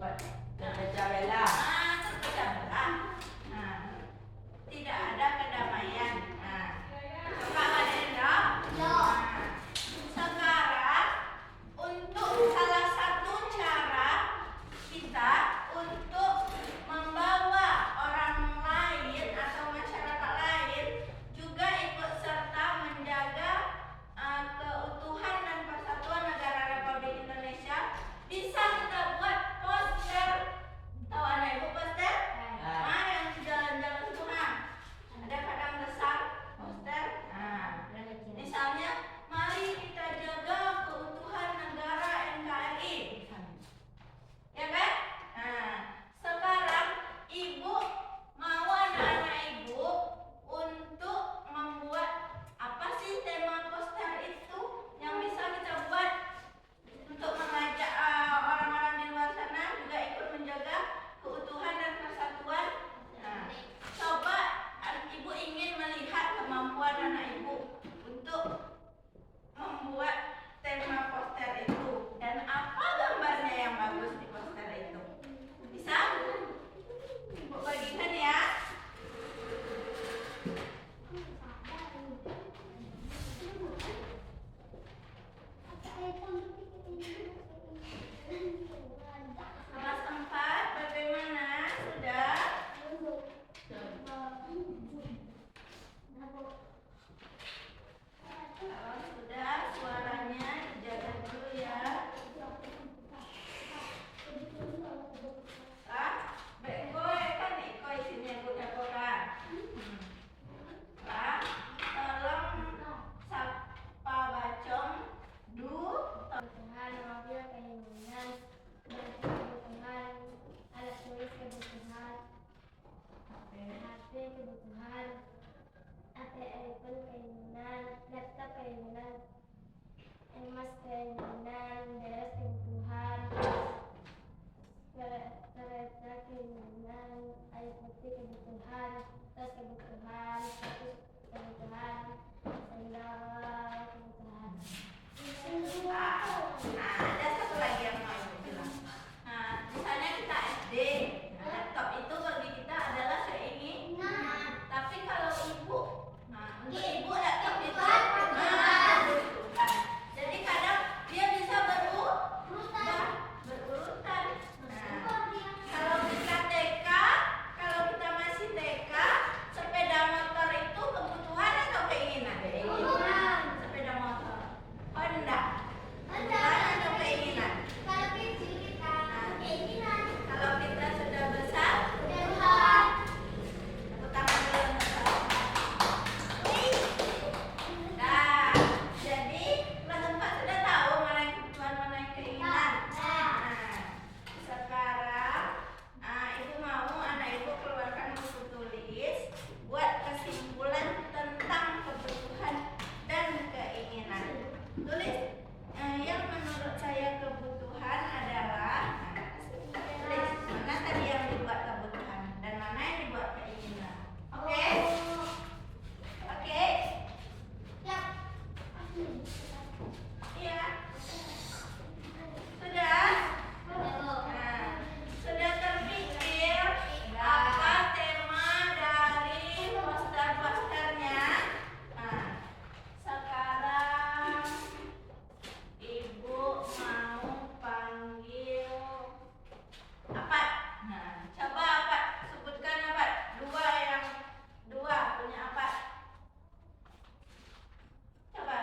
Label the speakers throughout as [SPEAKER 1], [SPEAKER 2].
[SPEAKER 1] Terpecah belah. Terpecah belah. Nah, tidak ada kedamaian. Nah, coba kalian dong. Nah, sekarang untuk salah satu cara kita untuk membawa orang lain atau masyarakat lain juga ikut serta menjaga keutuhan dan persatuan negara Republik Indonesia, bisa kita buat poster. Tahu anak ibu poster? Yang di jalan-jalan itu ada kadang besar poster. Misalnya, mari kita jaga keutuhan negara NKRI. Ya kan? Nah, sekarang ibu mau anak-anak ibu untuk membuat apa sih tema poster itu yang bisa kita buat untuk mengajak orang-orang di luar sana juga ikut menjaga keutuhan dan persatuan. Nah, coba ibu ingin melihat kemampuan anak ibu untuk membuat tema poster itu dan apa gambarnya yang bagus di poster itu. Bisa? Ibu bagikan ya. Kelas 4 bagaimana? Sudah? Kalau sudah, suaranya dijaga dulu ya. Bekoy kan iko isinya bukan bukan. Tolong sapa bacong du.
[SPEAKER 2] Kebutuhan mobil keinginan, kebutuhan alat tulis kebutuhan, HP kebutuhan, iPhone keinginan, laptop keinginan, emas keinginan, beres kebutuhan, kereta keinginan, air putih kebutuhan, tas kebutuhan, sepatu kebutuhan, sandal kebutuhan.
[SPEAKER 1] Ada satu lagi yang mau ibu bilang. Nah, misalnya kita SD, laptop itu bagi kita adalah keinginan. Tapi kalau ibu, untuk ibu laptop itu dibutuhkan. Jadi kadang dia bisa berurutan. Kalau kita TK, kalau kita masih TK, sepeda motor itu kebutuhan atau keinginan? Sepeda motor. Honda. Kebutuhan atau keinginan? Kalau kita sudah besar, tepuk tangan dulu untuk saya. Nah, jadi kelas 4 sudah tahu mana yang kebutuhan, mana yang keinginan. Sekarang ibu mau anak ibu keluarkan buku tulis buat kesimpulan tentang kebutuhan dan keinginan. Tulis yang menurut saya kebutuhan adalah, tulis mana tadi yang dibuat kebutuhan dan mana yang dibuat keinginan. Oke? Oke? Iya. Sudah? Sudah terpikir apa tema dari poster-posternya? Sekarang ibu mau panggil apa? Coba apa? Sebutkan apa? Dua punya apa? Coba.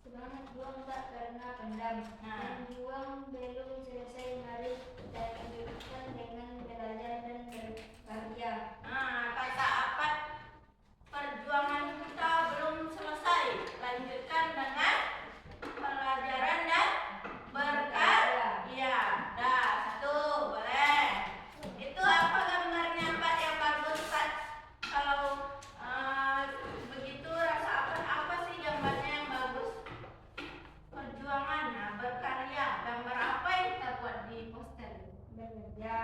[SPEAKER 2] Semangat buang tak karena pendam, dan buang belum selesai, mari kita lanjutkan dengan belajar dan berkarya.
[SPEAKER 1] Kata apa? Perjuangan kita belum selesai. Lanjutkan dengan pelajaran dan berkarya. Dah, satu, boleh. Itu apa gambarnya Pak yang bagus Pak? Kalau begitu rasa apa sih gambarnya yang bagus? Perjuangan, berkarya. Gambar apa yang kita buat di poster?
[SPEAKER 2] Bekerja.